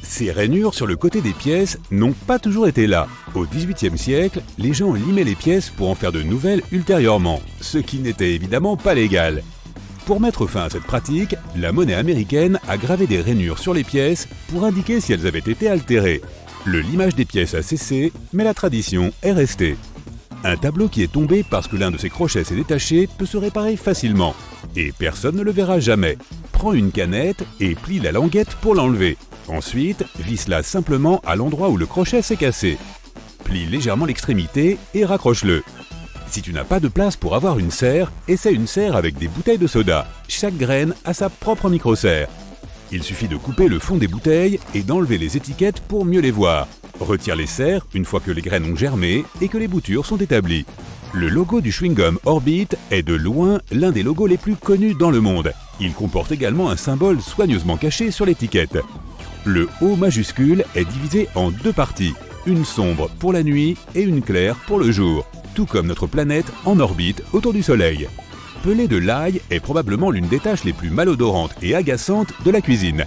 Ces rainures sur le côté des pièces n'ont pas toujours été là. Au XVIIIe siècle, les gens limaient les pièces pour en faire de nouvelles ultérieurement, ce qui n'était évidemment pas légal. Pour mettre fin à cette pratique, la monnaie américaine a gravé des rainures sur les pièces pour indiquer si elles avaient été altérées. Le limage des pièces a cessé, mais la tradition est restée. Un tableau qui est tombé parce que l'un de ses crochets s'est détaché peut se réparer facilement. Et personne ne le verra jamais. Prends une canette et plie la languette pour l'enlever. Ensuite, visse-la simplement à l'endroit où le crochet s'est cassé. Plie légèrement l'extrémité et raccroche-le. Si tu n'as pas de place pour avoir une serre, essaie une serre avec des bouteilles de soda. Chaque graine a sa propre micro-serre. Il suffit de couper le fond des bouteilles et d'enlever les étiquettes pour mieux les voir. Retire les serres une fois que les graines ont germé et que les boutures sont établies. Le logo du chewing-gum Orbit est de loin l'un des logos les plus connus dans le monde. Il comporte également un symbole soigneusement caché sur l'étiquette. Le O majuscule est divisé en deux parties, une sombre pour la nuit et une claire pour le jour, tout comme notre planète en orbite autour du Soleil. Peler de l'ail est probablement l'une des tâches les plus malodorantes et agaçantes de la cuisine.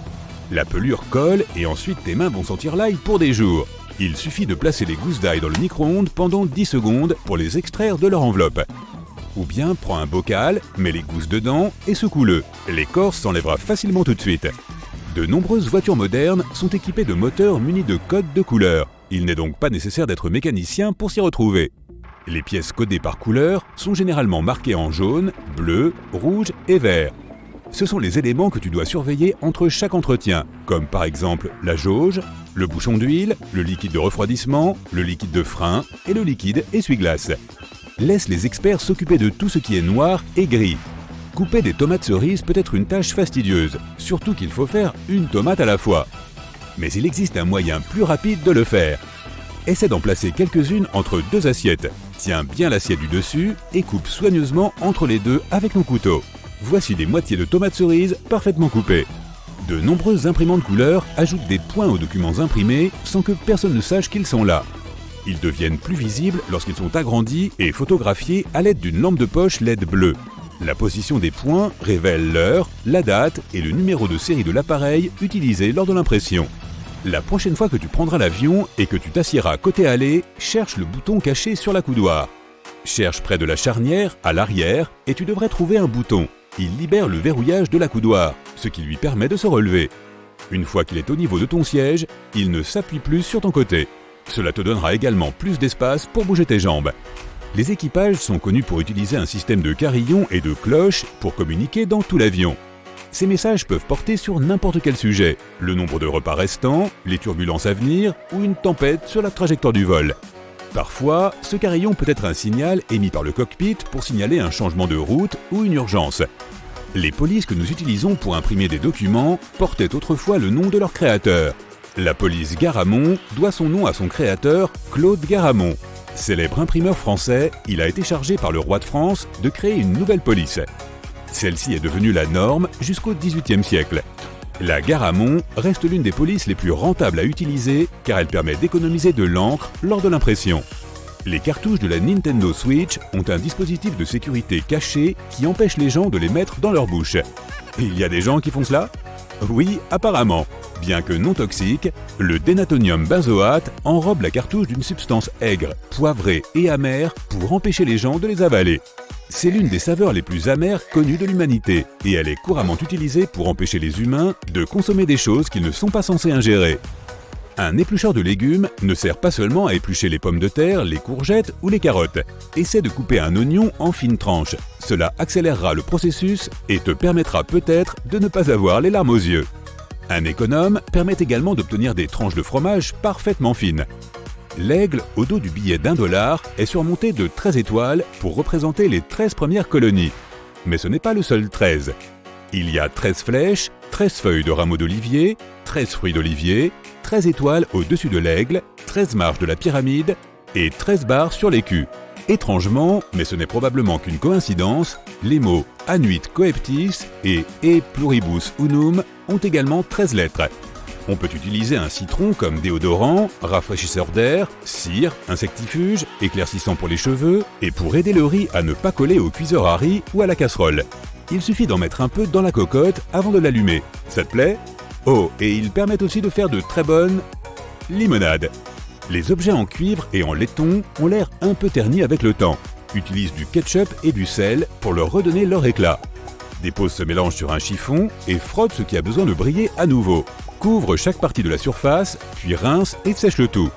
La pelure colle et ensuite tes mains vont sentir l'ail pour des jours. Il suffit de placer les gousses d'ail dans le micro-ondes pendant 10 secondes pour les extraire de leur enveloppe. Ou bien prends un bocal, mets les gousses dedans et secoue-le. L'écorce s'enlèvera facilement tout de suite. De nombreuses voitures modernes sont équipées de moteurs munis de codes de couleur. Il n'est donc pas nécessaire d'être mécanicien pour s'y retrouver. Les pièces codées par couleur sont généralement marquées en jaune, bleu, rouge et vert. Ce sont les éléments que tu dois surveiller entre chaque entretien, comme par exemple la jauge, le bouchon d'huile, le liquide de refroidissement, le liquide de frein et le liquide essuie-glace. Laisse les experts s'occuper de tout ce qui est noir et gris. Couper des tomates cerises peut être une tâche fastidieuse, surtout qu'il faut faire une tomate à la fois. Mais il existe un moyen plus rapide de le faire. Essaie d'en placer quelques-unes entre deux assiettes. Tiens bien l'assiette du dessus et coupe soigneusement entre les deux avec ton couteau. Voici des moitiés de tomates cerises parfaitement coupées. De nombreuses imprimantes couleurs ajoutent des points aux documents imprimés sans que personne ne sache qu'ils sont là. Ils deviennent plus visibles lorsqu'ils sont agrandis et photographiés à l'aide d'une lampe de poche LED bleue. La position des points révèle l'heure, la date et le numéro de série de l'appareil utilisé lors de l'impression. La prochaine fois que tu prendras l'avion et que tu t'assiéras côté allée, cherche le bouton caché sur la coudoir. Cherche près de la charnière, à l'arrière, et tu devrais trouver un bouton. Il libère le verrouillage de la coudoir, ce qui lui permet de se relever. Une fois qu'il est au niveau de ton siège, il ne s'appuie plus sur ton côté. Cela te donnera également plus d'espace pour bouger tes jambes. Les équipages sont connus pour utiliser un système de carillons et de cloches pour communiquer dans tout l'avion. Ces messages peuvent porter sur n'importe quel sujet, le nombre de repas restants, les turbulences à venir ou une tempête sur la trajectoire du vol. Parfois, ce carillon peut être un signal émis par le cockpit pour signaler un changement de route ou une urgence. Les polices que nous utilisons pour imprimer des documents portaient autrefois le nom de leur créateur. La police Garamond doit son nom à son créateur, Claude Garamond. Célèbre imprimeur français, il a été chargé par le roi de France de créer une nouvelle police. Celle-ci est devenue la norme jusqu'au XVIIIe siècle. La Garamond reste l'une des polices les plus rentables à utiliser car elle permet d'économiser de l'encre lors de l'impression. Les cartouches de la Nintendo Switch ont un dispositif de sécurité caché qui empêche les gens de les mettre dans leur bouche. Il y a des gens qui font cela ? Oui, apparemment. Bien que non toxique, le dénatonium benzoate enrobe la cartouche d'une substance aigre, poivrée et amère pour empêcher les gens de les avaler. C'est l'une des saveurs les plus amères connues de l'humanité et elle est couramment utilisée pour empêcher les humains de consommer des choses qu'ils ne sont pas censés ingérer. Un éplucheur de légumes ne sert pas seulement à éplucher les pommes de terre, les courgettes ou les carottes. Essaie de couper un oignon en fines tranches. Cela accélérera le processus et te permettra peut-être de ne pas avoir les larmes aux yeux. Un économe permet également d'obtenir des tranches de fromage parfaitement fines. L'aigle au dos du billet d'$1 est surmonté de 13 étoiles pour représenter les 13 premières colonies. Mais ce n'est pas le seul 13. Il y a 13 flèches, 13 feuilles de rameaux d'olivier, 13 fruits d'olivier, 13 étoiles au-dessus de l'aigle, 13 marches de la pyramide et 13 barres sur l'écu. Étrangement, mais ce n'est probablement qu'une coïncidence, les mots Annuit coeptis et E pluribus unum ont également 13 lettres. On peut utiliser un citron comme déodorant, rafraîchisseur d'air, cire, insectifuge, éclaircissant pour les cheveux et pour aider le riz à ne pas coller au cuiseur à riz ou à la casserole. Il suffit d'en mettre un peu dans la cocotte avant de l'allumer. Ça te plaît ? Oh, et ils permettent aussi de faire de très bonnes limonades. Les objets en cuivre et en laiton ont l'air un peu ternis avec le temps. Utilise du ketchup et du sel pour leur redonner leur éclat. Dépose ce mélange sur un chiffon et frotte ce qui a besoin de briller à nouveau. Couvre chaque partie de la surface, puis rince et sèche le tout.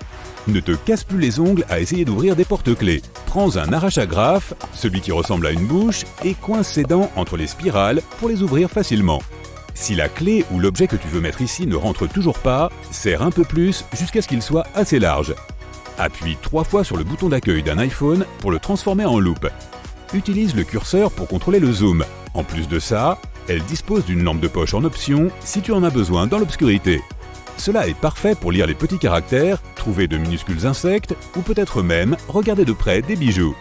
Ne te casse plus les ongles à essayer d'ouvrir des porte-clés. Prends un arrache-agrafe, celui qui ressemble à une bouche, et coince ses dents entre les spirales pour les ouvrir facilement. Si la clé ou l'objet que tu veux mettre ici ne rentre toujours pas, serre un peu plus jusqu'à ce qu'il soit assez large. Appuie 3 fois sur le bouton d'accueil d'un iPhone pour le transformer en loupe. Utilise le curseur pour contrôler le zoom. En plus de ça, elle dispose d'une lampe de poche en option si tu en as besoin dans l'obscurité. Cela est parfait pour lire les petits caractères, trouver de minuscules insectes ou peut-être même regarder de près des bijoux.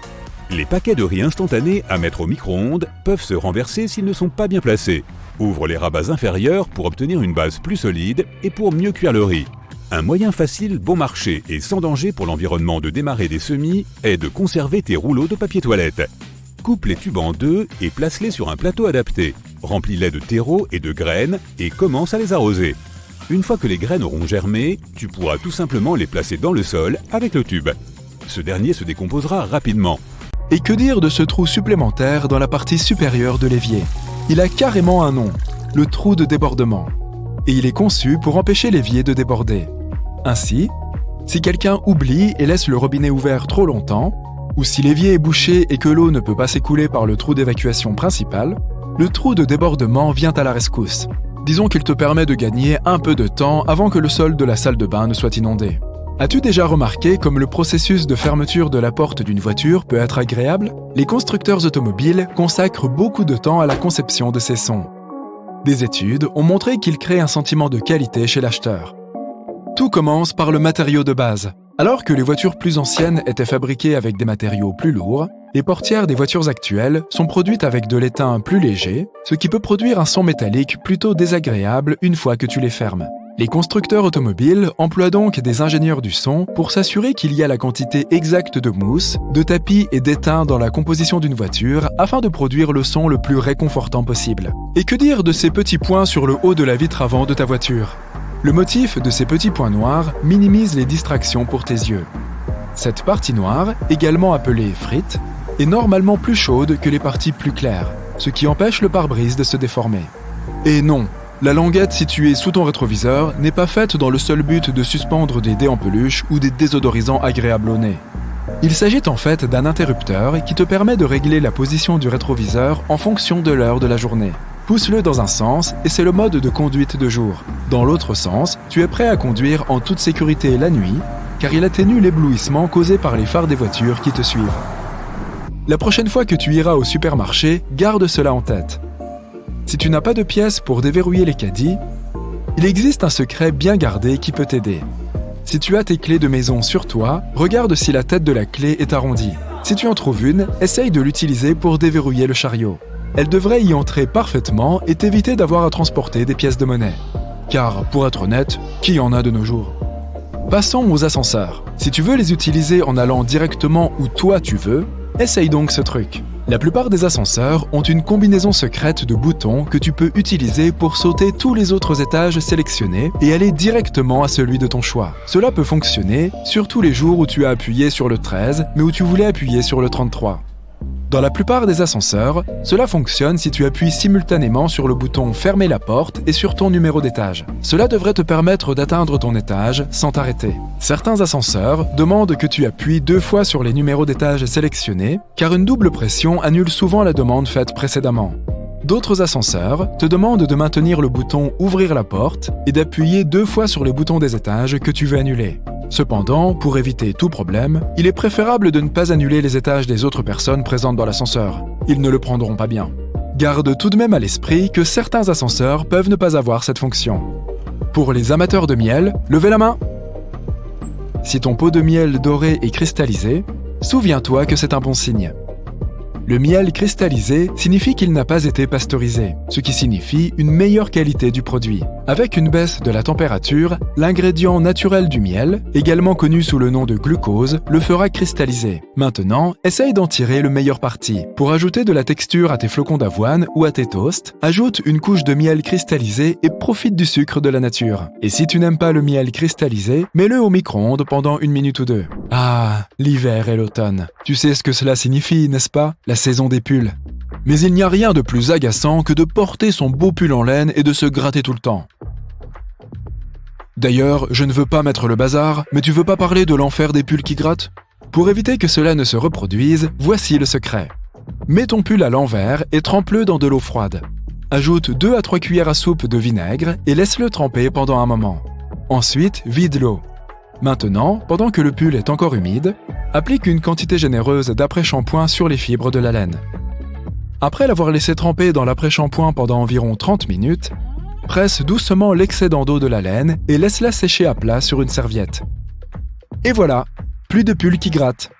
Les paquets de riz instantanés à mettre au micro-ondes peuvent se renverser s'ils ne sont pas bien placés. Ouvre les rabats inférieurs pour obtenir une base plus solide et pour mieux cuire le riz. Un moyen facile, bon marché et sans danger pour l'environnement de démarrer des semis est de conserver tes rouleaux de papier toilette. Coupe les tubes en 2 et place-les sur un plateau adapté. Remplis-les de terreau et de graines et commence à les arroser. Une fois que les graines auront germé, tu pourras tout simplement les placer dans le sol avec le tube. Ce dernier se décomposera rapidement. Et que dire de ce trou supplémentaire dans la partie supérieure de l'évier? Il a carrément un nom, le trou de débordement. Et il est conçu pour empêcher l'évier de déborder. Ainsi, si quelqu'un oublie et laisse le robinet ouvert trop longtemps, ou si l'évier est bouché et que l'eau ne peut pas s'écouler par le trou d'évacuation principal, le trou de débordement vient à la rescousse. Disons qu'il te permet de gagner un peu de temps avant que le sol de la salle de bain ne soit inondé. As-tu déjà remarqué comme le processus de fermeture de la porte d'une voiture peut être agréable? Les constructeurs automobiles consacrent beaucoup de temps à la conception de ces sons. Des études ont montré qu'ils créent un sentiment de qualité chez l'acheteur. Tout commence par le matériau de base. Alors que les voitures plus anciennes étaient fabriquées avec des matériaux plus lourds, les portières des voitures actuelles sont produites avec de l'étain plus léger, ce qui peut produire un son métallique plutôt désagréable une fois que tu les fermes. Les constructeurs automobiles emploient donc des ingénieurs du son pour s'assurer qu'il y a la quantité exacte de mousse, de tapis et d'étain dans la composition d'une voiture afin de produire le son le plus réconfortant possible. Et que dire de ces petits points sur le haut de la vitre avant de ta voiture? Le motif de ces petits points noirs minimise les distractions pour tes yeux. Cette partie noire, également appelée frite, est normalement plus chaude que les parties plus claires, ce qui empêche le pare-brise de se déformer. Et non, la languette située sous ton rétroviseur n'est pas faite dans le seul but de suspendre des dés en peluche ou des désodorisants agréables au nez. Il s'agit en fait d'un interrupteur qui te permet de régler la position du rétroviseur en fonction de l'heure de la journée. Pousse-le dans un sens et c'est le mode de conduite de jour. Dans l'autre sens, tu es prêt à conduire en toute sécurité la nuit, car il atténue l'éblouissement causé par les phares des voitures qui te suivent. La prochaine fois que tu iras au supermarché, garde cela en tête. Si tu n'as pas de pièces pour déverrouiller les caddies, il existe un secret bien gardé qui peut t'aider. Si tu as tes clés de maison sur toi, regarde si la tête de la clé est arrondie. Si tu en trouves une, essaye de l'utiliser pour déverrouiller le chariot. Elle devrait y entrer parfaitement et t'éviter d'avoir à transporter des pièces de monnaie. Car, pour être honnête, qui en a de nos jours? Passons aux ascenseurs. Si tu veux les utiliser en allant directement où toi tu veux, essaye donc ce truc. La plupart des ascenseurs ont une combinaison secrète de boutons que tu peux utiliser pour sauter tous les autres étages sélectionnés et aller directement à celui de ton choix. Cela peut fonctionner, surtout les jours où tu as appuyé sur le 13, mais où tu voulais appuyer sur le 33. Dans la plupart des ascenseurs, cela fonctionne si tu appuies simultanément sur le bouton « Fermer la porte » et sur ton numéro d'étage. Cela devrait te permettre d'atteindre ton étage sans t'arrêter. Certains ascenseurs demandent que tu appuies 2 fois sur les numéros d'étage sélectionnés, car une double pression annule souvent la demande faite précédemment. D'autres ascenseurs te demandent de maintenir le bouton « Ouvrir la porte » et d'appuyer 2 fois sur les boutons des étages que tu veux annuler. Cependant, pour éviter tout problème, il est préférable de ne pas annuler les étages des autres personnes présentes dans l'ascenseur. Ils ne le prendront pas bien. Garde tout de même à l'esprit que certains ascenseurs peuvent ne pas avoir cette fonction. Pour les amateurs de miel, levez la main! Si ton pot de miel doré est cristallisé, souviens-toi que c'est un bon signe. Le miel cristallisé signifie qu'il n'a pas été pasteurisé, ce qui signifie une meilleure qualité du produit. Avec une baisse de la température, l'ingrédient naturel du miel, également connu sous le nom de glucose, le fera cristalliser. Maintenant, essaye d'en tirer le meilleur parti. Pour ajouter de la texture à tes flocons d'avoine ou à tes toasts, ajoute une couche de miel cristallisé et profite du sucre de la nature. Et si tu n'aimes pas le miel cristallisé, mets-le au micro-ondes pendant 1 minute ou 2. Ah, l'hiver et l'automne. Tu sais ce que cela signifie, n'est-ce pas? La saison des pulls. Mais il n'y a rien de plus agaçant que de porter son beau pull en laine et de se gratter tout le temps. D'ailleurs, je ne veux pas mettre le bazar, mais tu veux pas parler de l'enfer des pulls qui grattent? Pour éviter que cela ne se reproduise, voici le secret. Mets ton pull à l'envers et trempe-le dans de l'eau froide. Ajoute 2 à 3 cuillères à soupe de vinaigre et laisse-le tremper pendant un moment. Ensuite, vide l'eau. Maintenant, pendant que le pull est encore humide, applique une quantité généreuse d'après-shampoing sur les fibres de la laine. Après l'avoir laissé tremper dans l'après-shampoing pendant environ 30 minutes, presse doucement l'excédent d'eau de la laine et laisse-la sécher à plat sur une serviette. Et voilà, plus de pulls qui grattent.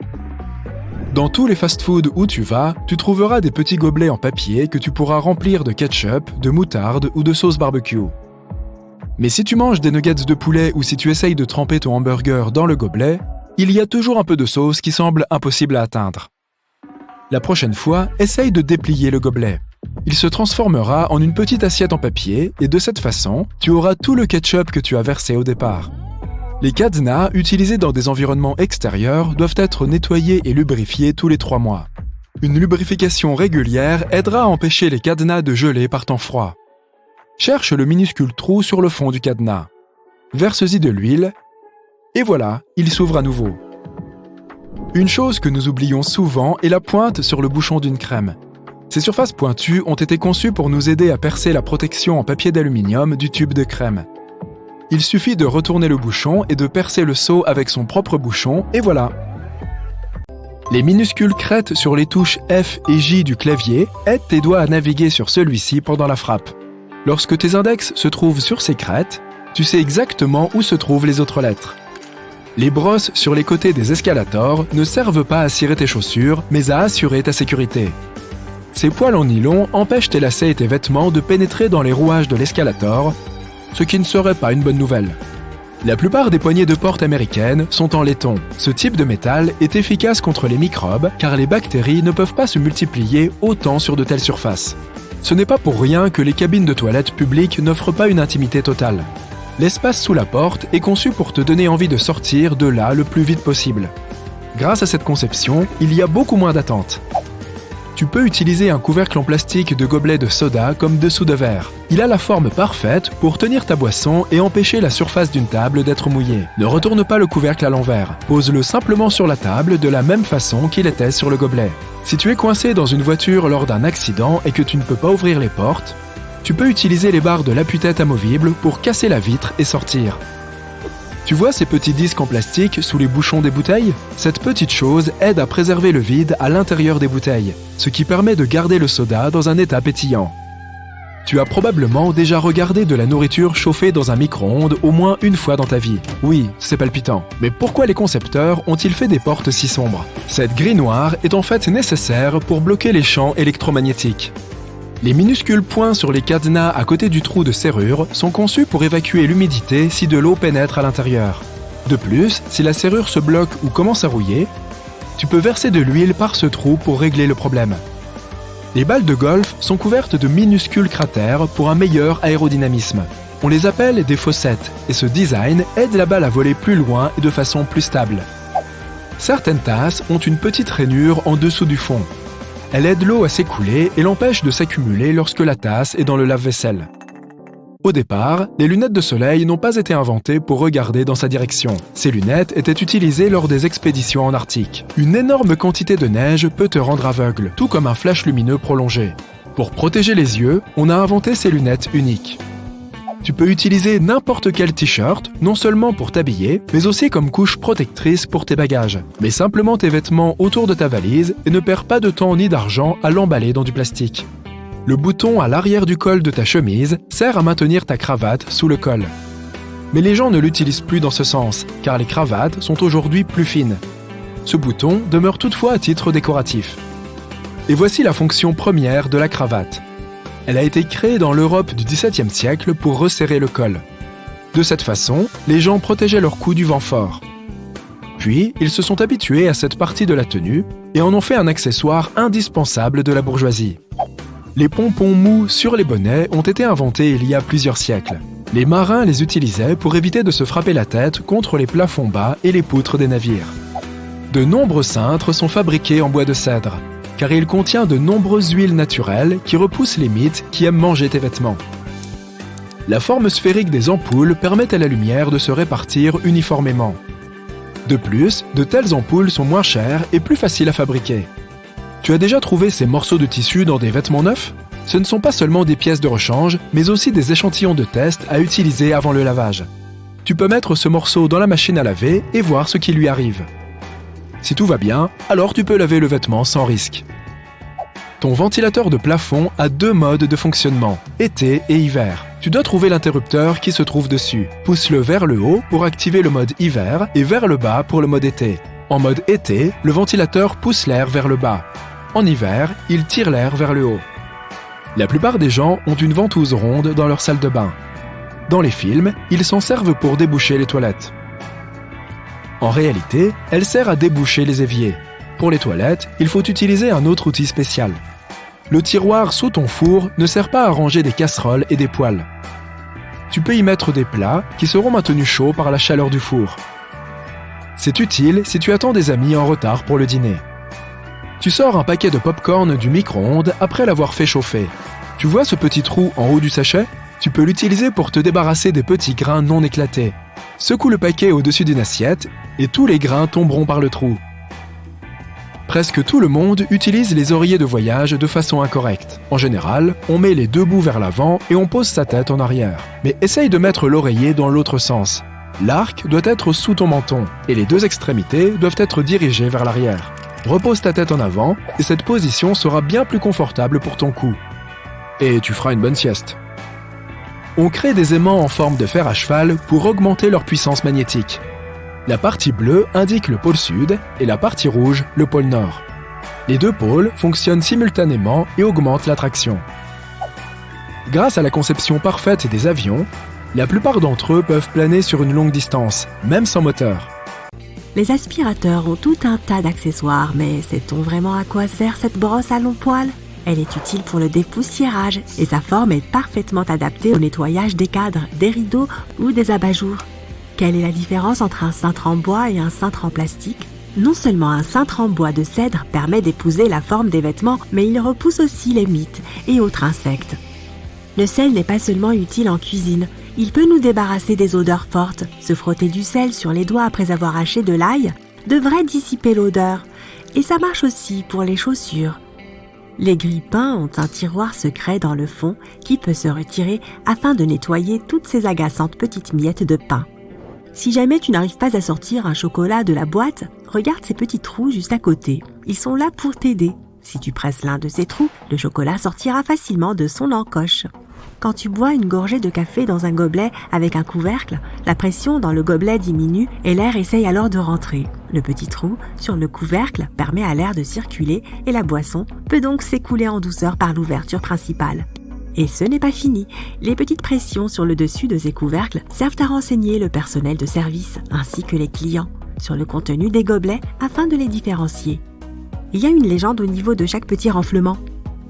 Dans tous les fast-foods où tu vas, tu trouveras des petits gobelets en papier que tu pourras remplir de ketchup, de moutarde ou de sauce barbecue. Mais si tu manges des nuggets de poulet ou si tu essayes de tremper ton hamburger dans le gobelet, il y a toujours un peu de sauce qui semble impossible à atteindre. La prochaine fois, essaye de déplier le gobelet. Il se transformera en une petite assiette en papier et de cette façon, tu auras tout le ketchup que tu as versé au départ. Les cadenas utilisés dans des environnements extérieurs doivent être nettoyés et lubrifiés tous les 3 mois. Une lubrification régulière aidera à empêcher les cadenas de geler par temps froid. Cherche le minuscule trou sur le fond du cadenas. Verse-y de l'huile et voilà, il s'ouvre à nouveau. Une chose que nous oublions souvent est la pointe sur le bouchon d'une crème. Ces surfaces pointues ont été conçues pour nous aider à percer la protection en papier d'aluminium du tube de crème. Il suffit de retourner le bouchon et de percer le seau avec son propre bouchon, et voilà. Les minuscules crêtes sur les touches F et J du clavier aident tes doigts à naviguer sur celui-ci pendant la frappe. Lorsque tes index se trouvent sur ces crêtes, tu sais exactement où se trouvent les autres lettres. Les brosses sur les côtés des escalators ne servent pas à cirer tes chaussures, mais à assurer ta sécurité. Ces poils en nylon empêchent tes lacets et tes vêtements de pénétrer dans les rouages de l'escalator, ce qui ne serait pas une bonne nouvelle. La plupart des poignées de porte américaines sont en laiton. Ce type de métal est efficace contre les microbes car les bactéries ne peuvent pas se multiplier autant sur de telles surfaces. Ce n'est pas pour rien que les cabines de toilettes publiques n'offrent pas une intimité totale. L'espace sous la porte est conçu pour te donner envie de sortir de là le plus vite possible. Grâce à cette conception, il y a beaucoup moins d'attente. Tu peux utiliser un couvercle en plastique de gobelet de soda comme dessous de verre. Il a la forme parfaite pour tenir ta boisson et empêcher la surface d'une table d'être mouillée. Ne retourne pas le couvercle à l'envers. Pose-le simplement sur la table de la même façon qu'il était sur le gobelet. Si tu es coincé dans une voiture lors d'un accident et que tu ne peux pas ouvrir les portes, tu peux utiliser les barres de l'appui-tête amovibles pour casser la vitre et sortir. Tu vois ces petits disques en plastique sous les bouchons des bouteilles? Cette petite chose aide à préserver le vide à l'intérieur des bouteilles, ce qui permet de garder le soda dans un état pétillant. Tu as probablement déjà regardé de la nourriture chauffée dans un micro-ondes au moins une fois dans ta vie. Oui, c'est palpitant. Mais pourquoi les concepteurs ont-ils fait des portes si sombres? Cette grille noire est en fait nécessaire pour bloquer les champs électromagnétiques. Les minuscules points sur les cadenas à côté du trou de serrure sont conçus pour évacuer l'humidité si de l'eau pénètre à l'intérieur. De plus, si la serrure se bloque ou commence à rouiller, tu peux verser de l'huile par ce trou pour régler le problème. Les balles de golf sont couvertes de minuscules cratères pour un meilleur aérodynamisme. On les appelle des fossettes et ce design aide la balle à voler plus loin et de façon plus stable. Certaines tasses ont une petite rainure en dessous du fond. Elle aide l'eau à s'écouler et l'empêche de s'accumuler lorsque la tasse est dans le lave-vaisselle. Au départ, les lunettes de soleil n'ont pas été inventées pour regarder dans sa direction. Ces lunettes étaient utilisées lors des expéditions en Arctique. Une énorme quantité de neige peut te rendre aveugle, tout comme un flash lumineux prolongé. Pour protéger les yeux, on a inventé ces lunettes uniques. Tu peux utiliser n'importe quel t-shirt, non seulement pour t'habiller, mais aussi comme couche protectrice pour tes bagages. Mets simplement tes vêtements autour de ta valise et ne perds pas de temps ni d'argent à l'emballer dans du plastique. Le bouton à l'arrière du col de ta chemise sert à maintenir ta cravate sous le col. Mais les gens ne l'utilisent plus dans ce sens, car les cravates sont aujourd'hui plus fines. Ce bouton demeure toutefois à titre décoratif. Et voici la fonction première de la cravate. Elle a été créée dans l'Europe du XVIIe siècle pour resserrer le col. De cette façon, les gens protégeaient leur cou du vent fort. Puis, ils se sont habitués à cette partie de la tenue et en ont fait un accessoire indispensable de la bourgeoisie. Les pompons mous sur les bonnets ont été inventés il y a plusieurs siècles. Les marins les utilisaient pour éviter de se frapper la tête contre les plafonds bas et les poutres des navires. De nombreux cintres sont fabriqués en bois de cèdre, car il contient de nombreuses huiles naturelles qui repoussent les mites qui aiment manger tes vêtements. La forme sphérique des ampoules permet à la lumière de se répartir uniformément. De plus, de telles ampoules sont moins chères et plus faciles à fabriquer. Tu as déjà trouvé ces morceaux de tissu dans des vêtements neufs ? Ce ne sont pas seulement des pièces de rechange, mais aussi des échantillons de test à utiliser avant le lavage. Tu peux mettre ce morceau dans la machine à laver et voir ce qui lui arrive. Si tout va bien, alors tu peux laver le vêtement sans risque. Ton ventilateur de plafond a 2 modes de fonctionnement, été et hiver. Tu dois trouver l'interrupteur qui se trouve dessus. Pousse-le vers le haut pour activer le mode hiver et vers le bas pour le mode été. En mode été, le ventilateur pousse l'air vers le bas. En hiver, il tire l'air vers le haut. La plupart des gens ont une ventouse ronde dans leur salle de bain. Dans les films, ils s'en servent pour déboucher les toilettes. En réalité, elle sert à déboucher les éviers. Pour les toilettes, il faut utiliser un autre outil spécial. Le tiroir sous ton four ne sert pas à ranger des casseroles et des poêles. Tu peux y mettre des plats qui seront maintenus chauds par la chaleur du four. C'est utile si tu attends des amis en retard pour le dîner. Tu sors un paquet de pop-corn du micro-ondes après l'avoir fait chauffer. Tu vois ce petit trou en haut du sachet ? Tu peux l'utiliser pour te débarrasser des petits grains non éclatés. Secoue le paquet au-dessus d'une assiette et tous les grains tomberont par le trou. Presque tout le monde utilise les oreillers de voyage de façon incorrecte. En général, on met les 2 bouts vers l'avant et on pose sa tête en arrière. Mais essaye de mettre l'oreiller dans l'autre sens. L'arc doit être sous ton menton et les 2 extrémités doivent être dirigées vers l'arrière. Repose ta tête en avant et cette position sera bien plus confortable pour ton cou. Et tu feras une bonne sieste. On crée des aimants en forme de fer à cheval pour augmenter leur puissance magnétique. La partie bleue indique le pôle sud et la partie rouge le pôle nord. Les 2 pôles fonctionnent simultanément et augmentent l'attraction. Grâce à la conception parfaite des avions, la plupart d'entre eux peuvent planer sur une longue distance, même sans moteur. Les aspirateurs ont tout un tas d'accessoires, mais sait-on vraiment à quoi sert cette brosse à long poil ? Elle est utile pour le dépoussiérage et sa forme est parfaitement adaptée au nettoyage des cadres, des rideaux ou des abat-jours. Quelle est la différence entre un cintre en bois et un cintre en plastique ? Non seulement un cintre en bois de cèdre permet d'épouser la forme des vêtements, mais il repousse aussi les mites et autres insectes. Le sel n'est pas seulement utile en cuisine, il peut nous débarrasser des odeurs fortes. Se frotter du sel sur les doigts après avoir haché de l'ail devrait dissiper l'odeur. Et ça marche aussi pour les chaussures. Les grille-pains ont un tiroir secret dans le fond qui peut se retirer afin de nettoyer toutes ces agaçantes petites miettes de pain. Si jamais tu n'arrives pas à sortir un chocolat de la boîte, regarde ces petits trous juste à côté. Ils sont là pour t'aider. Si tu presses l'un de ces trous, le chocolat sortira facilement de son encoche. Quand tu bois une gorgée de café dans un gobelet avec un couvercle, la pression dans le gobelet diminue et l'air essaye alors de rentrer. Le petit trou sur le couvercle permet à l'air de circuler et la boisson peut donc s'écouler en douceur par l'ouverture principale. Et ce n'est pas fini. Les petites pressions sur le dessus de ces couvercles servent à renseigner le personnel de service ainsi que les clients sur le contenu des gobelets afin de les différencier. Il y a une légende au niveau de chaque petit renflement.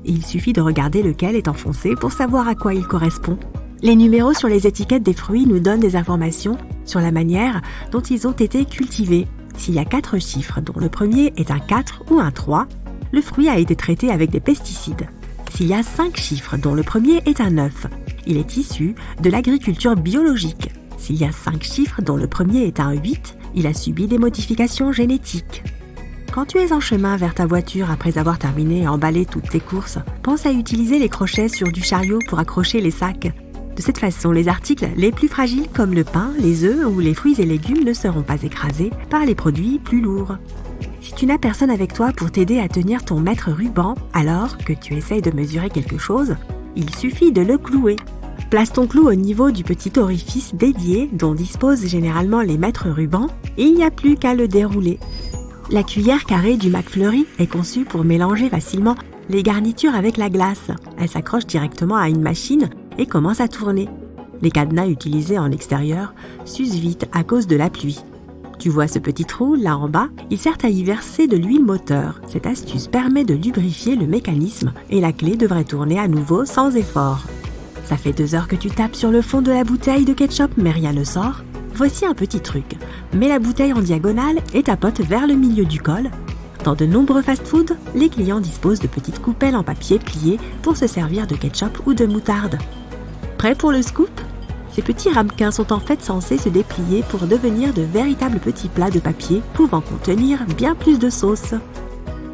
Il suffit de regarder lequel est enfoncé pour savoir à quoi il correspond. Les numéros sur les étiquettes des fruits nous donnent des informations sur la manière dont ils ont été cultivés. S'il y a 4 chiffres dont le premier est un 4 ou un 3, le fruit a été traité avec des pesticides. S'il y a 5 chiffres dont le premier est un 9, il est issu de l'agriculture biologique. S'il y a 5 chiffres dont le premier est un 8, il a subi des modifications génétiques. Quand tu es en chemin vers ta voiture après avoir terminé et emballé toutes tes courses, pense à utiliser les crochets sur du chariot pour accrocher les sacs. De cette façon, les articles les plus fragiles comme le pain, les œufs ou les fruits et légumes ne seront pas écrasés par les produits plus lourds. Si tu n'as personne avec toi pour t'aider à tenir ton mètre ruban alors que tu essayes de mesurer quelque chose, il suffit de le clouer. Place ton clou au niveau du petit orifice dédié dont disposent généralement les mètres rubans et il n'y a plus qu'à le dérouler. La cuillère carrée du McFlurry est conçue pour mélanger facilement les garnitures avec la glace. Elles s'accrochent directement à une machine et commencent à tourner. Les cadenas utilisés en extérieur s'usent vite à cause de la pluie. Tu vois ce petit trou là en bas? Il sert à y verser de l'huile moteur. Cette astuce permet de lubrifier le mécanisme et la clé devrait tourner à nouveau sans effort. Ça fait 2 heures que tu tapes sur le fond de la bouteille de ketchup mais rien ne sort. Voici un petit truc. Mets la bouteille en diagonale et tapote vers le milieu du col. Dans de nombreux fast-foods, les clients disposent de petites coupelles en papier plié pour se servir de ketchup ou de moutarde. Prêt pour le scoop? Ces petits ramequins sont en fait censés se déplier pour devenir de véritables petits plats de papier pouvant contenir bien plus de sauce.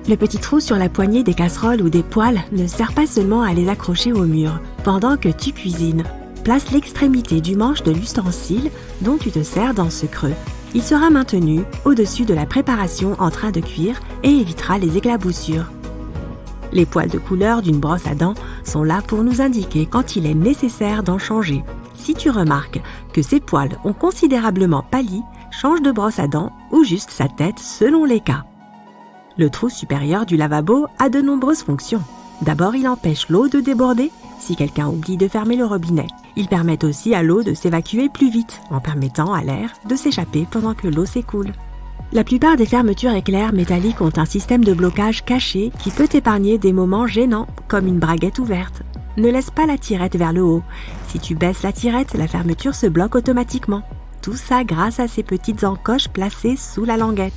Le petit trou sur la poignée des casseroles ou des poêles ne sert pas seulement à les accrocher au mur. Pendant que tu cuisines, place l'extrémité du manche de l'ustensile dont tu te sers dans ce creux. Il sera maintenu au-dessus de la préparation en train de cuire et évitera les éclaboussures. Les poils de couleur d'une brosse à dents sont là pour nous indiquer quand il est nécessaire d'en changer. Si tu remarques que ces poils ont considérablement pâli, change de brosse à dents ou juste sa tête selon les cas. Le trou supérieur du lavabo a de nombreuses fonctions. D'abord, il empêche l'eau de déborder si quelqu'un oublie de fermer le robinet. Il permet aussi à l'eau de s'évacuer plus vite, en permettant à l'air de s'échapper pendant que l'eau s'écoule. La plupart des fermetures éclairs métalliques ont un système de blocage caché qui peut épargner des moments gênants, comme une braguette ouverte. Ne laisse pas la tirette vers le haut. Si tu baisses la tirette, la fermeture se bloque automatiquement. Tout ça grâce à ces petites encoches placées sous la languette.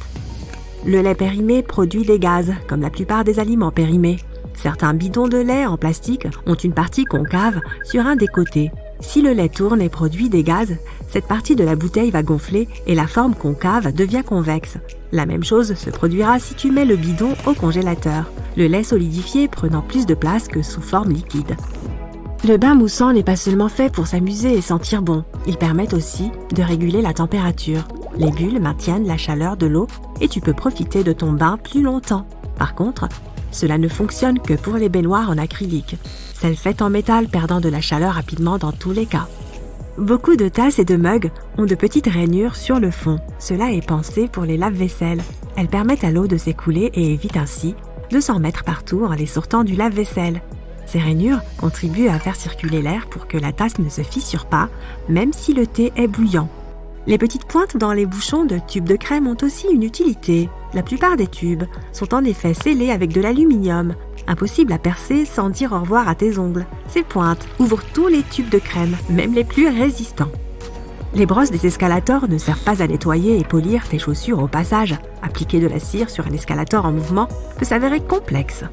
Le lait périmé produit des gaz, comme la plupart des aliments périmés. Certains bidons de lait en plastique ont une partie concave sur un des côtés. Si le lait tourne et produit des gaz, cette partie de la bouteille va gonfler et la forme concave devient convexe. La même chose se produira si tu mets le bidon au congélateur, le lait solidifié prenant plus de place que sous forme liquide. Le bain moussant n'est pas seulement fait pour s'amuser et sentir bon, il permet aussi de réguler la température. Les bulles maintiennent la chaleur de l'eau et tu peux profiter de ton bain plus longtemps. Par contre, cela ne fonctionne que pour les baignoires en acrylique. Celles faites en métal perdant de la chaleur rapidement dans tous les cas. Beaucoup de tasses et de mugs ont de petites rainures sur le fond. Cela est pensé pour les lave-vaisselle. Elles permettent à l'eau de s'écouler et évitent ainsi de s'en mettre partout en les sortant du lave-vaisselle. Ces rainures contribuent à faire circuler l'air pour que la tasse ne se fissure pas, même si le thé est bouillant. Les petites pointes dans les bouchons de tubes de crème ont aussi une utilité. La plupart des tubes sont en effet scellés avec de l'aluminium. Impossible à percer sans dire au revoir à tes ongles. Ces pointes ouvrent tous les tubes de crème, même les plus résistants. Les brosses des escalators ne servent pas à nettoyer et polir tes chaussures au passage. Appliquer de la cire sur un escalator en mouvement peut s'avérer complexe.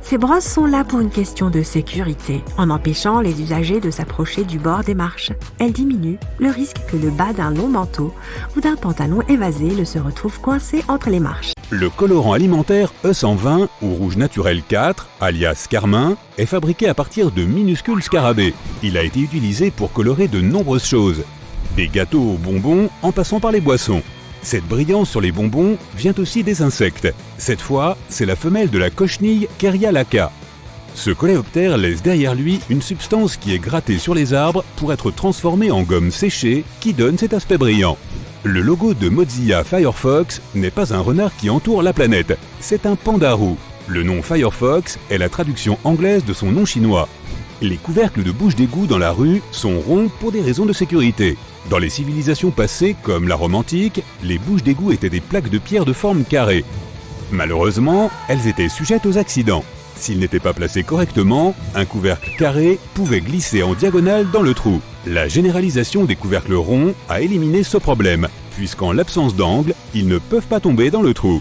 Ces brosses sont là pour une question de sécurité, en empêchant les usagers de s'approcher du bord des marches. Elles diminuent le risque que le bas d'un long manteau ou d'un pantalon évasé ne se retrouve coincé entre les marches. Le colorant alimentaire E120 ou rouge naturel 4, alias carmin, est fabriqué à partir de minuscules scarabées. Il a été utilisé pour colorer de nombreuses choses, des gâteaux aux bonbons en passant par les boissons. Cette brillance sur les bonbons vient aussi des insectes. Cette fois, c'est la femelle de la cochenille Keria lacca. Ce coléoptère laisse derrière lui une substance qui est grattée sur les arbres pour être transformée en gomme séchée qui donne cet aspect brillant. Le logo de Mozilla Firefox n'est pas un renard qui entoure la planète, c'est un panda roux. Le nom Firefox est la traduction anglaise de son nom chinois. Les couvercles de bouches d'égout dans la rue sont ronds pour des raisons de sécurité. Dans les civilisations passées, comme la Rome antique, les bouches d'égout étaient des plaques de pierre de forme carrée. Malheureusement, elles étaient sujettes aux accidents. S'ils n'étaient pas placés correctement, un couvercle carré pouvait glisser en diagonale dans le trou. La généralisation des couvercles ronds a éliminé ce problème, puisqu'en l'absence d'angle, ils ne peuvent pas tomber dans le trou.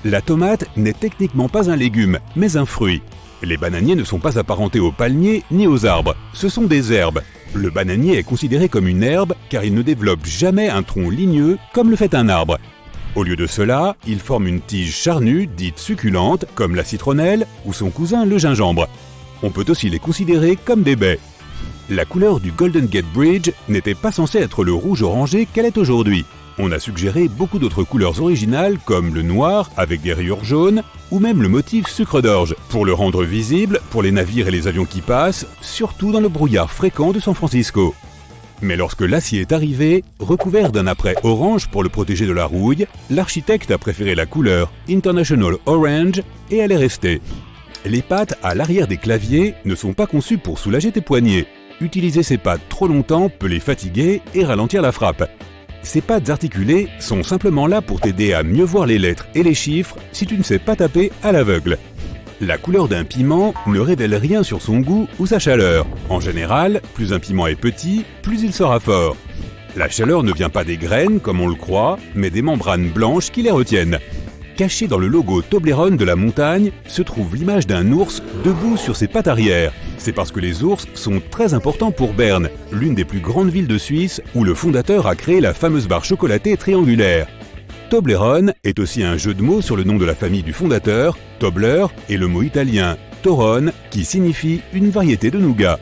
La tomate n'est techniquement pas un légume, mais un fruit. Les bananiers ne sont pas apparentés aux palmiers ni aux arbres, ce sont des herbes. Le bananier est considéré comme une herbe car il ne développe jamais un tronc ligneux comme le fait un arbre. Au lieu de cela, il forme une tige charnue dite succulente comme la citronnelle ou son cousin le gingembre. On peut aussi les considérer comme des baies. La couleur du Golden Gate Bridge n'était pas censée être le rouge orangé qu'elle est aujourd'hui. On a suggéré beaucoup d'autres couleurs originales comme le noir avec des rayures jaunes ou même le motif sucre d'orge pour le rendre visible pour les navires et les avions qui passent, surtout dans le brouillard fréquent de San Francisco. Mais lorsque l'acier est arrivé, recouvert d'un apprêt orange pour le protéger de la rouille, l'architecte a préféré la couleur International Orange et elle est restée. Les pattes à l'arrière des claviers ne sont pas conçues pour soulager tes poignets. Utiliser ces pattes trop longtemps peut les fatiguer et ralentir la frappe. Ces pattes articulées sont simplement là pour t'aider à mieux voir les lettres et les chiffres si tu ne sais pas taper à l'aveugle. La couleur d'un piment ne révèle rien sur son goût ou sa chaleur. En général, plus un piment est petit, plus il sera fort. La chaleur ne vient pas des graines, comme on le croit, mais des membranes blanches qui les retiennent. Caché dans le logo Toblerone de la montagne se trouve l'image d'un ours debout sur ses pattes arrière. C'est parce que les ours sont très importants pour Berne, l'une des plus grandes villes de Suisse où le fondateur a créé la fameuse barre chocolatée triangulaire. Toblerone est aussi un jeu de mots sur le nom de la famille du fondateur, Tobler, et le mot italien Torone qui signifie une variété de nougat.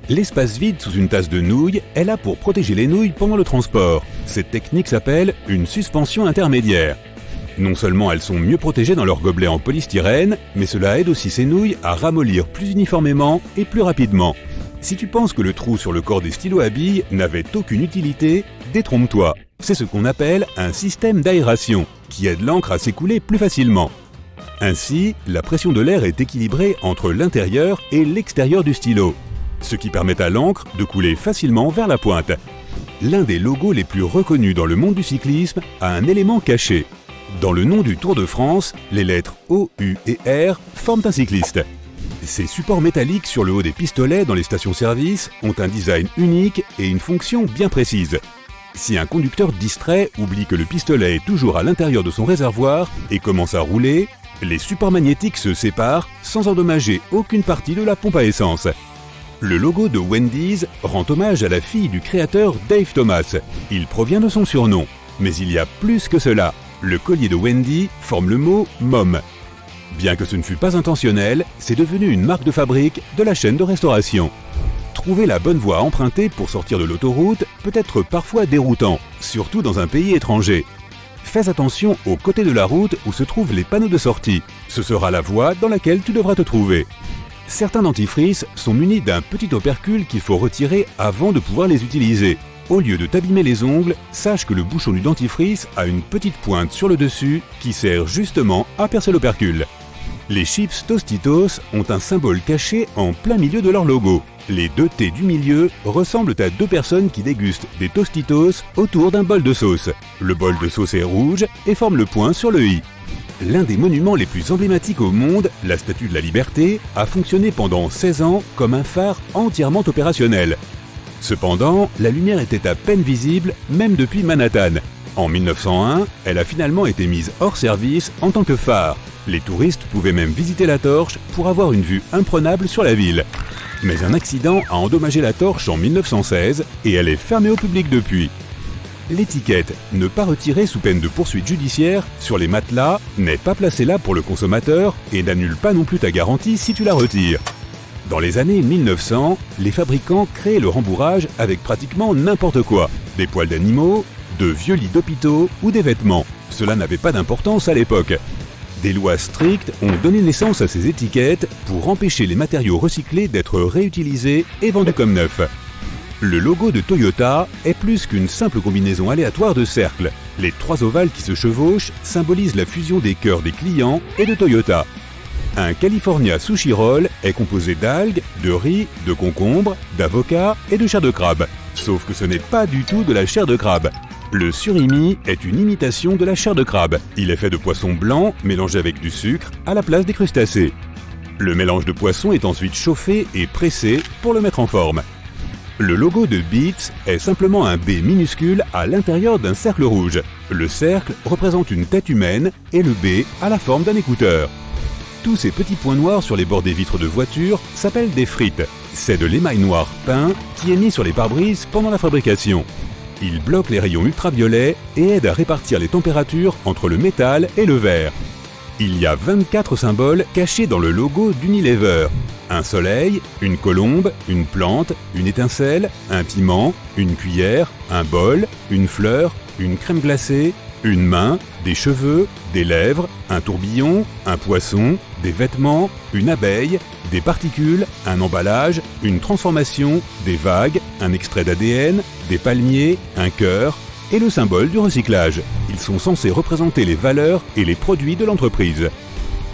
L'espace vide sous une tasse de nouilles est là pour protéger les nouilles pendant le transport. Cette technique s'appelle une suspension intermédiaire. Non seulement elles sont mieux protégées dans leur gobelet en polystyrène, mais cela aide aussi ces nouilles à ramollir plus uniformément et plus rapidement. Si tu penses que le trou sur le corps des stylos à billes n'avait aucune utilité, détrompe-toi. C'est ce qu'on appelle un système d'aération, qui aide l'encre à s'écouler plus facilement. Ainsi, la pression de l'air est équilibrée entre l'intérieur et l'extérieur du stylo, ce qui permet à l'encre de couler facilement vers la pointe. L'un des logos les plus reconnus dans le monde du cyclisme a un élément caché. Dans le nom du Tour de France, les lettres O, U et R forment un cycliste. Ces supports métalliques sur le haut des pistolets dans les stations-service ont un design unique et une fonction bien précise. Si un conducteur distrait oublie que le pistolet est toujours à l'intérieur de son réservoir et commence à rouler, les supports magnétiques se séparent sans endommager aucune partie de la pompe à essence. Le logo de Wendy's rend hommage à la fille du créateur Dave Thomas. Il provient de son surnom. Mais il y a plus que cela. Le collier de Wendy forme le mot « Mom ». Bien que ce ne fût pas intentionnel, c'est devenu une marque de fabrique de la chaîne de restauration. Trouver la bonne voie à emprunter pour sortir de l'autoroute peut être parfois déroutant, surtout dans un pays étranger. Fais attention aux côtés de la route où se trouvent les panneaux de sortie. Ce sera la voie dans laquelle tu devras te trouver. Certains dentifrices sont munis d'un petit opercule qu'il faut retirer avant de pouvoir les utiliser. Au lieu de t'abîmer les ongles, sache que le bouchon du dentifrice a une petite pointe sur le dessus qui sert justement à percer l'opercule. Les chips Tostitos ont un symbole caché en plein milieu de leur logo. Les deux T du milieu ressemblent à deux personnes qui dégustent des Tostitos autour d'un bol de sauce. Le bol de sauce est rouge et forme le point sur le i. L'un des monuments les plus emblématiques au monde, la Statue de la Liberté, a fonctionné pendant 16 ans comme un phare entièrement opérationnel. Cependant, la lumière était à peine visible, même depuis Manhattan. En 1901, elle a finalement été mise hors service en tant que phare. Les touristes pouvaient même visiter la torche pour avoir une vue imprenable sur la ville. Mais un accident a endommagé la torche en 1916 et elle est fermée au public depuis. L'étiquette « Ne pas retirer sous peine de poursuite judiciaire » sur les matelas n'est pas placée là pour le consommateur et n'annule pas non plus ta garantie si tu la retires. Dans les années 1900, les fabricants créent le rembourrage avec pratiquement n'importe quoi. Des poils d'animaux, de vieux lits d'hôpitaux ou des vêtements. Cela n'avait pas d'importance à l'époque. Des lois strictes ont donné naissance à ces étiquettes pour empêcher les matériaux recyclés d'être réutilisés et vendus comme neufs. Le logo de Toyota est plus qu'une simple combinaison aléatoire de cercles. Les trois ovales qui se chevauchent symbolisent la fusion des cœurs des clients et de Toyota. Un California Sushi Roll est composé d'algues, de riz, de concombres, d'avocats et de chair de crabe. Sauf que ce n'est pas du tout de la chair de crabe. Le surimi est une imitation de la chair de crabe. Il est fait de poisson blanc mélangé avec du sucre à la place des crustacés. Le mélange de poissons est ensuite chauffé et pressé pour le mettre en forme. Le logo de Beats est simplement un B minuscule à l'intérieur d'un cercle rouge. Le cercle représente une tête humaine et le B a la forme d'un écouteur. Tous ces petits points noirs sur les bords des vitres de voiture s'appellent des frites. C'est de l'émail noir peint qui est mis sur les pare-brises pendant la fabrication. Il bloque les rayons ultraviolets et aide à répartir les températures entre le métal et le verre. Il y a 24 symboles cachés dans le logo d'Unilever. Un soleil, une colombe, une plante, une étincelle, un piment, une cuillère, un bol, une fleur, une crème glacée, une main, des cheveux, des lèvres, un tourbillon, un poisson, des vêtements, une abeille, des particules, un emballage, une transformation, des vagues, un extrait d'ADN, des palmiers, un cœur et le symbole du recyclage. Ils sont censés représenter les valeurs et les produits de l'entreprise.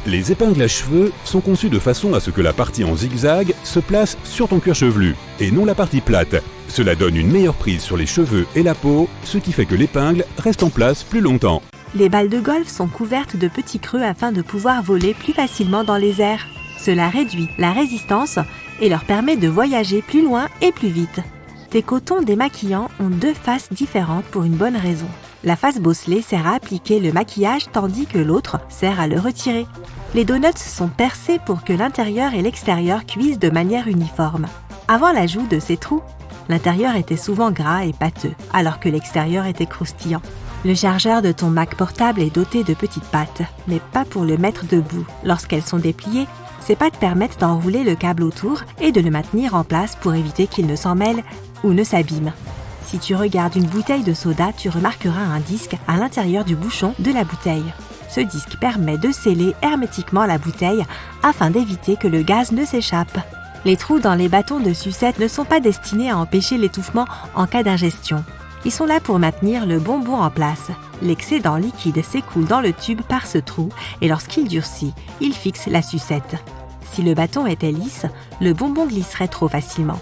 Les épingles à cheveux sont conçues de façon à ce que la partie en zigzag se place sur ton cuir chevelu, et non la partie plate. Cela donne une meilleure prise sur les cheveux et la peau, ce qui fait que l'épingle reste en place plus longtemps. Les balles de golf sont couvertes de petits creux afin de pouvoir voler plus facilement dans les airs. Cela réduit la résistance et leur permet de voyager plus loin et plus vite. Tes cotons démaquillants ont 2 faces différentes pour une bonne raison. La face bosselée sert à appliquer le maquillage tandis que l'autre sert à le retirer. Les donuts sont percés pour que l'intérieur et l'extérieur cuisent de manière uniforme. Avant l'ajout de ces trous, l'intérieur était souvent gras et pâteux, alors que l'extérieur était croustillant. Le chargeur de ton Mac portable est doté de petites pattes, mais pas pour le mettre debout. Lorsqu'elles sont dépliées, ces pattes permettent d'enrouler le câble autour et de le maintenir en place pour éviter qu'il ne s'en mêle ou ne s'abîme. Si tu regardes une bouteille de soda, tu remarqueras un disque à l'intérieur du bouchon de la bouteille. Ce disque permet de sceller hermétiquement la bouteille afin d'éviter que le gaz ne s'échappe. Les trous dans les bâtons de sucette ne sont pas destinés à empêcher l'étouffement en cas d'ingestion. Ils sont là pour maintenir le bonbon en place. L'excédent liquide s'écoule dans le tube par ce trou et lorsqu'il durcit, il fixe la sucette. Si le bâton était lisse, le bonbon glisserait trop facilement.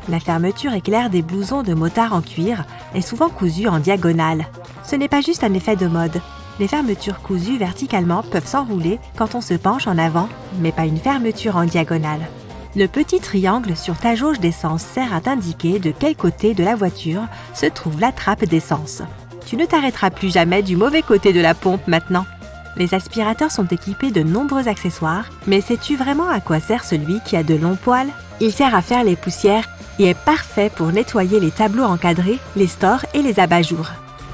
La fermeture éclair des blousons de motard en cuir est souvent cousue en diagonale. Ce n'est pas juste un effet de mode. Les fermetures cousues verticalement peuvent s'enrouler quand on se penche en avant, mais pas une fermeture en diagonale. Le petit triangle sur ta jauge d'essence sert à t'indiquer de quel côté de la voiture se trouve la trappe d'essence. Tu ne t'arrêteras plus jamais du mauvais côté de la pompe maintenant. Les aspirateurs sont équipés de nombreux accessoires, mais sais-tu vraiment à quoi sert celui qui a de longs poils ? Il sert à faire les poussières et est parfait pour nettoyer les tableaux encadrés, les stores et les abat-jours.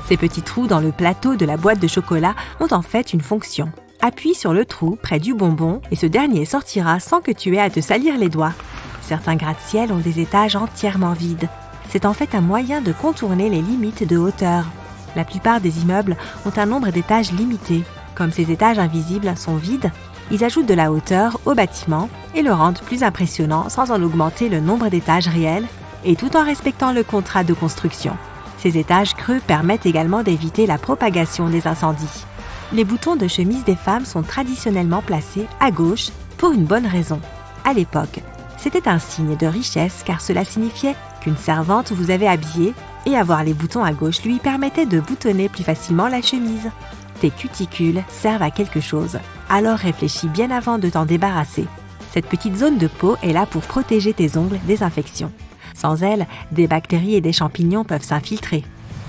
Ces petits trous dans le plateau de la boîte de chocolat ont en fait une fonction. Appuie sur le trou près du bonbon et ce dernier sortira sans que tu aies à te salir les doigts. Certains gratte-ciel ont des étages entièrement vides. C'est en fait un moyen de contourner les limites de hauteur. La plupart des immeubles ont un nombre d'étages limité. Comme ces étages invisibles sont vides, ils ajoutent de la hauteur au bâtiment et le rendent plus impressionnant sans en augmenter le nombre d'étages réels et tout en respectant le contrat de construction. Ces étages creux permettent également d'éviter la propagation des incendies. Les boutons de chemise des femmes sont traditionnellement placés à gauche pour une bonne raison. À l'époque, c'était un signe de richesse car cela signifiait qu'une servante vous avait habillé et avoir les boutons à gauche lui permettait de boutonner plus facilement la chemise. Tes cuticules servent à quelque chose, alors réfléchis bien avant de t'en débarrasser. Cette petite zone de peau est là pour protéger tes ongles des infections. Sans elle, des bactéries et des champignons peuvent s'infiltrer.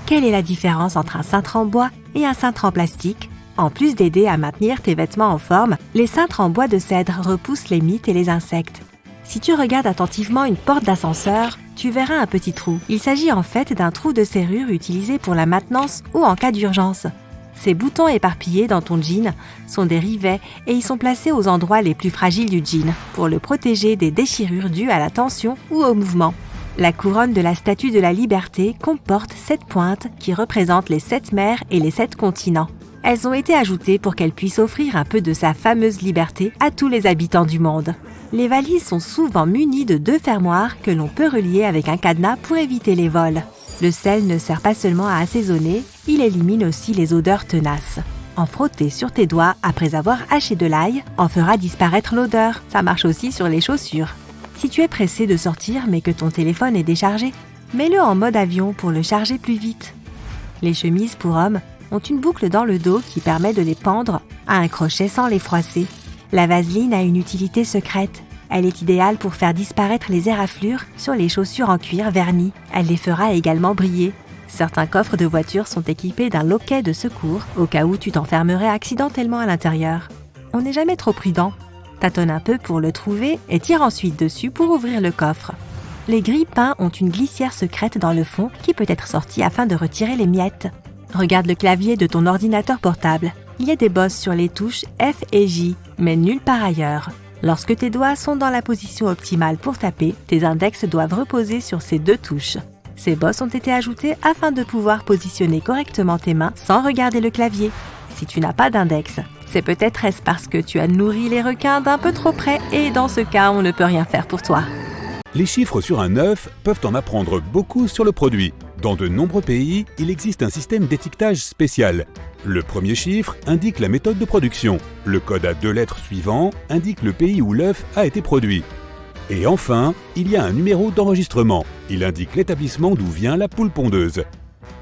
Quelle est la différence entre un cintre en bois et un cintre en plastique ? En plus d'aider à maintenir tes vêtements en forme, les cintres en bois de cèdre repoussent les mites et les insectes. Si tu regardes attentivement une porte d'ascenseur, tu verras un petit trou. Il s'agit en fait d'un trou de serrure utilisé pour la maintenance ou en cas d'urgence. Ces boutons éparpillés dans ton jean sont des rivets et ils sont placés aux endroits les plus fragiles du jean pour le protéger des déchirures dues à la tension ou au mouvement. La couronne de la Statue de la Liberté comporte 7 pointes qui représentent les 7 mers et les 7 continents. Elles ont été ajoutées pour qu'elle puisse offrir un peu de sa fameuse liberté à tous les habitants du monde. Les valises sont souvent munies de 2 fermoirs que l'on peut relier avec un cadenas pour éviter les vols. Le sel ne sert pas seulement à assaisonner, il élimine aussi les odeurs tenaces. En frotter sur tes doigts après avoir haché de l'ail en fera disparaître l'odeur. Ça marche aussi sur les chaussures. Si tu es pressé de sortir mais que ton téléphone est déchargé, mets-le en mode avion pour le charger plus vite. Les chemises pour hommes ont une boucle dans le dos qui permet de les pendre à un crochet sans les froisser. La vaseline a une utilité secrète. Elle est idéale pour faire disparaître les éraflures sur les chaussures en cuir verni. Elle les fera également briller. Certains coffres de voiture sont équipés d'un loquet de secours au cas où tu t'enfermerais accidentellement à l'intérieur. On n'est jamais trop prudent. Tâtonne un peu pour le trouver et tire ensuite dessus pour ouvrir le coffre. Les grille-pains ont une glissière secrète dans le fond qui peut être sortie afin de retirer les miettes. Regarde le clavier de ton ordinateur portable. Il y a des bosses sur les touches F et J, mais nulle part ailleurs. Lorsque tes doigts sont dans la position optimale pour taper, tes index doivent reposer sur ces 2 touches. Ces bosses ont été ajoutées afin de pouvoir positionner correctement tes mains sans regarder le clavier. Si tu n'as pas d'index, c'est peut-être est-ce parce que tu as nourri les requins d'un peu trop près et dans ce cas, on ne peut rien faire pour toi. Les chiffres sur un œuf peuvent en apprendre beaucoup sur le produit. Dans de nombreux pays, il existe un système d'étiquetage spécial. Le premier chiffre indique la méthode de production. Le code à 2 lettres suivant indique le pays où l'œuf a été produit. Et enfin, il y a un numéro d'enregistrement. Il indique l'établissement d'où vient la poule pondeuse.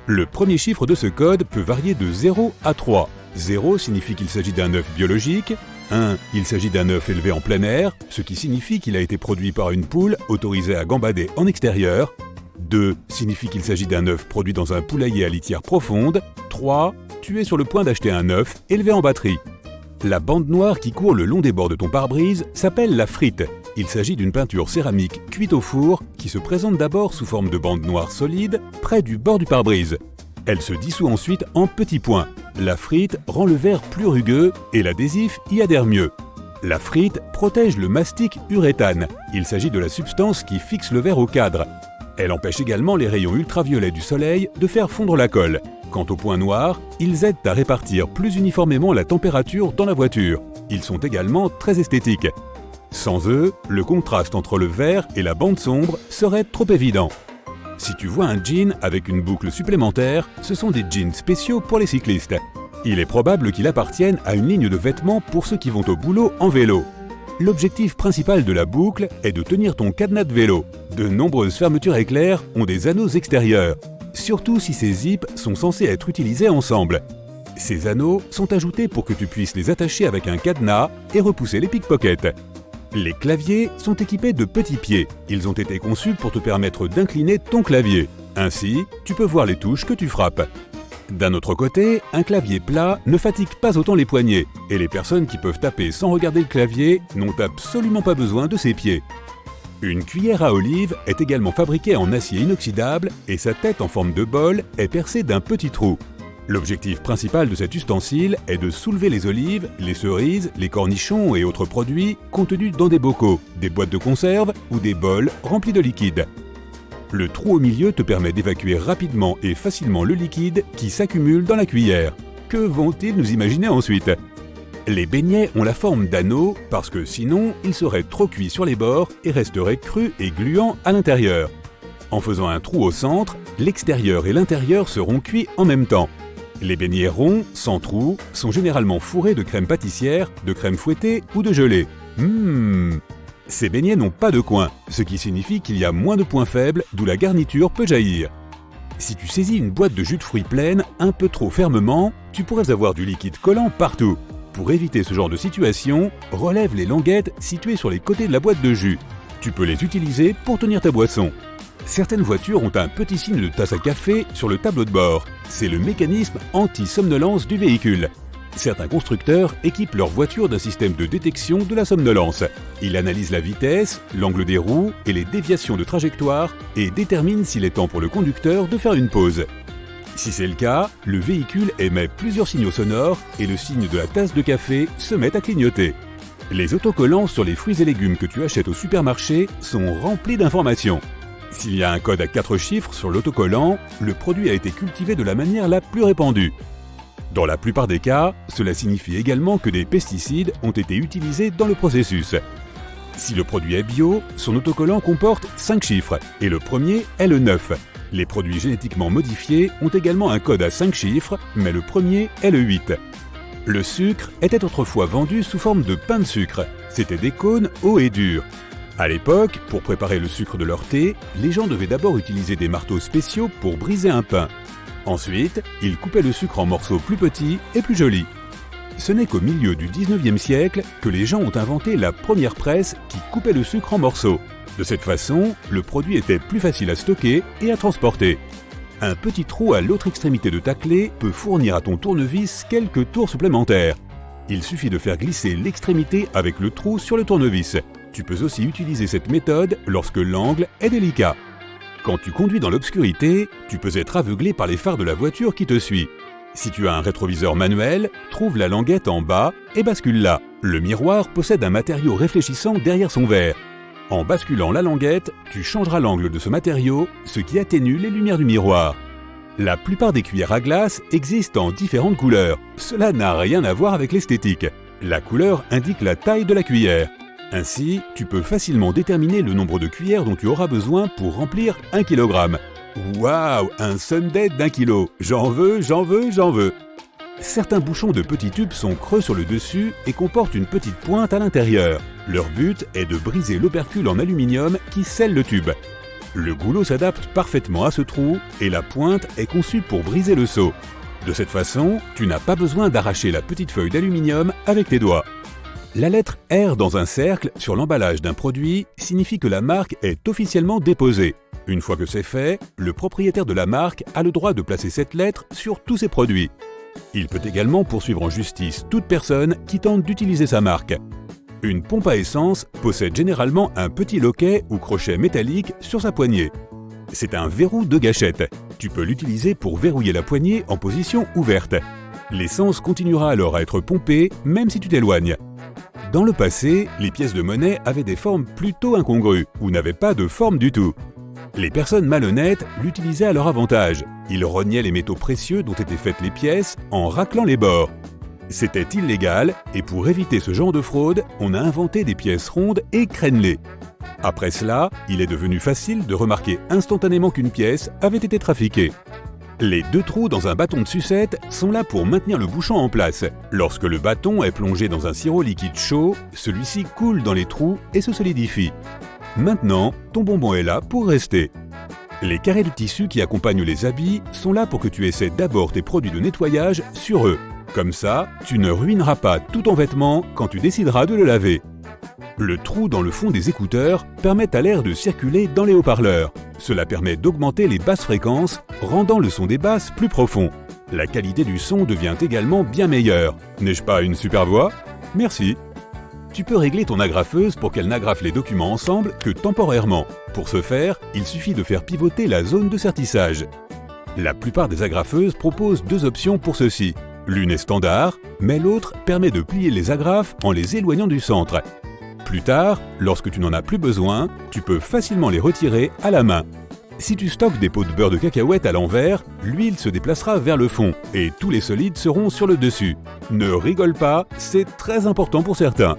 Le premier chiffre de ce code peut varier de 0 à 3. 0 signifie qu'il s'agit d'un œuf biologique. 1. Il s'agit d'un œuf élevé en plein air, ce qui signifie qu'il a été produit par une poule autorisée à gambader en extérieur. 2. Signifie qu'il s'agit d'un œuf produit dans un poulailler à litière profonde. 3. Tu es sur le point d'acheter un œuf élevé en batterie. La bande noire qui court le long des bords de ton pare-brise s'appelle la frite. Il s'agit d'une peinture céramique cuite au four qui se présente d'abord sous forme de bande noire solide près du bord du pare-brise. Elle se dissout ensuite en petits points. La frite rend le verre plus rugueux et l'adhésif y adhère mieux. La frite protège le mastic uréthane. Il s'agit de la substance qui fixe le verre au cadre. Elle empêche également les rayons ultraviolets du soleil de faire fondre la colle. Quant aux points noirs, ils aident à répartir plus uniformément la température dans la voiture. Ils sont également très esthétiques. Sans eux, le contraste entre le vert et la bande sombre serait trop évident. Si tu vois un jean avec une boucle supplémentaire, ce sont des jeans spéciaux pour les cyclistes. Il est probable qu'il appartienne à une ligne de vêtements pour ceux qui vont au boulot en vélo. L'objectif principal de la boucle est de tenir ton cadenas de vélo. De nombreuses fermetures éclairs ont des anneaux extérieurs, surtout si ces zips sont censés être utilisés ensemble. Ces anneaux sont ajoutés pour que tu puisses les attacher avec un cadenas et repousser les pickpockets. Les claviers sont équipés de petits pieds. Ils ont été conçus pour te permettre d'incliner ton clavier. Ainsi, tu peux voir les touches que tu frappes. D'un autre côté, un clavier plat ne fatigue pas autant les poignets, et les personnes qui peuvent taper sans regarder le clavier n'ont absolument pas besoin de ses pieds. Une cuillère à olive est également fabriquée en acier inoxydable et sa tête en forme de bol est percée d'un petit trou. L'objectif principal de cet ustensile est de soulever les olives, les cerises, les cornichons et autres produits contenus dans des bocaux, des boîtes de conserve ou des bols remplis de liquide. Le trou au milieu te permet d'évacuer rapidement et facilement le liquide qui s'accumule dans la cuillère. Que vont-ils nous imaginer ensuite ? Les beignets ont la forme d'anneaux parce que sinon, ils seraient trop cuits sur les bords et resteraient crus et gluants à l'intérieur. En faisant un trou au centre, l'extérieur et l'intérieur seront cuits en même temps. Les beignets ronds, sans trou, sont généralement fourrés de crème pâtissière, de crème fouettée ou de gelée. Ces beignets n'ont pas de coin, ce qui signifie qu'il y a moins de points faibles, d'où la garniture peut jaillir. Si tu saisis une boîte de jus de fruits pleine un peu trop fermement, tu pourrais avoir du liquide collant partout. Pour éviter ce genre de situation, relève les languettes situées sur les côtés de la boîte de jus. Tu peux les utiliser pour tenir ta boisson. Certaines voitures ont un petit signe de tasse à café sur le tableau de bord. C'est le mécanisme anti-somnolence du véhicule. Certains constructeurs équipent leur voiture d'un système de détection de la somnolence. Il analyse la vitesse, l'angle des roues et les déviations de trajectoire et détermine s'il est temps pour le conducteur de faire une pause. Si c'est le cas, le véhicule émet plusieurs signaux sonores et le signe de la tasse de café se met à clignoter. Les autocollants sur les fruits et légumes que tu achètes au supermarché sont remplis d'informations. S'il y a un code à 4 chiffres sur l'autocollant, le produit a été cultivé de la manière la plus répandue. Dans la plupart des cas, cela signifie également que des pesticides ont été utilisés dans le processus. Si le produit est bio, son autocollant comporte 5 chiffres et le premier est le 9. Les produits génétiquement modifiés ont également un code à 5 chiffres, mais le premier est le 8. Le sucre était autrefois vendu sous forme de pain de sucre. C'était des cônes hauts et durs. À l'époque, pour préparer le sucre de leur thé, les gens devaient d'abord utiliser des marteaux spéciaux pour briser un pain. Ensuite, ils coupaient le sucre en morceaux plus petits et plus jolis. Ce n'est qu'au milieu du 19e siècle que les gens ont inventé la première presse qui coupait le sucre en morceaux. De cette façon, le produit était plus facile à stocker et à transporter. Un petit trou à l'autre extrémité de ta clé peut fournir à ton tournevis quelques tours supplémentaires. Il suffit de faire glisser l'extrémité avec le trou sur le tournevis. Tu peux aussi utiliser cette méthode lorsque l'angle est délicat. Quand tu conduis dans l'obscurité, tu peux être aveuglé par les phares de la voiture qui te suit. Si tu as un rétroviseur manuel, trouve la languette en bas et bascule-la. Le miroir possède un matériau réfléchissant derrière son verre. En basculant la languette, tu changeras l'angle de ce matériau, ce qui atténue les lumières du miroir. La plupart des cuillères à glace existent en différentes couleurs. Cela n'a rien à voir avec l'esthétique. La couleur indique la taille de la cuillère. Ainsi, tu peux facilement déterminer le nombre de cuillères dont tu auras besoin pour remplir 1 kg. Waouh, un sundae d'1 kilo. J'en veux, j'en veux, j'en veux. Certains bouchons de petits tubes sont creux sur le dessus et comportent une petite pointe à l'intérieur. Leur but est de briser l'opercule en aluminium qui scelle le tube. Le goulot s'adapte parfaitement à ce trou et la pointe est conçue pour briser le seau. De cette façon, tu n'as pas besoin d'arracher la petite feuille d'aluminium avec tes doigts. La lettre R dans un cercle sur l'emballage d'un produit signifie que la marque est officiellement déposée. Une fois que c'est fait, le propriétaire de la marque a le droit de placer cette lettre sur tous ses produits. Il peut également poursuivre en justice toute personne qui tente d'utiliser sa marque. Une pompe à essence possède généralement un petit loquet ou crochet métallique sur sa poignée. C'est un verrou de gâchette. Tu peux l'utiliser pour verrouiller la poignée en position ouverte. L'essence continuera alors à être pompée même si tu t'éloignes. Dans le passé, les pièces de monnaie avaient des formes plutôt incongrues ou n'avaient pas de forme du tout. Les personnes malhonnêtes l'utilisaient à leur avantage. Ils rognaient les métaux précieux dont étaient faites les pièces en raclant les bords. C'était illégal et pour éviter ce genre de fraude, on a inventé des pièces rondes et crénelées. Après cela, il est devenu facile de remarquer instantanément qu'une pièce avait été trafiquée. Les 2 trous dans un bâton de sucette sont là pour maintenir le bouchon en place. Lorsque le bâton est plongé dans un sirop liquide chaud, celui-ci coule dans les trous et se solidifie. Maintenant, ton bonbon est là pour rester. Les carrés de tissu qui accompagnent les habits sont là pour que tu essaies d'abord tes produits de nettoyage sur eux. Comme ça, tu ne ruineras pas tout ton vêtement quand tu décideras de le laver. Le trou dans le fond des écouteurs permet à l'air de circuler dans les haut-parleurs. Cela permet d'augmenter les basses fréquences, rendant le son des basses plus profond. La qualité du son devient également bien meilleure. N'ai-je pas une super voix? Merci. Tu peux régler ton agrafeuse pour qu'elle n'agrafe les documents ensemble que temporairement. Pour ce faire, il suffit de faire pivoter la zone de sertissage. La plupart des agrafeuses proposent 2 options pour ceci. L'une est standard, mais l'autre permet de plier les agrafes en les éloignant du centre. Plus tard, lorsque tu n'en as plus besoin, tu peux facilement les retirer à la main. Si tu stockes des pots de beurre de cacahuète à l'envers, l'huile se déplacera vers le fond et tous les solides seront sur le dessus. Ne rigole pas, c'est très important pour certains.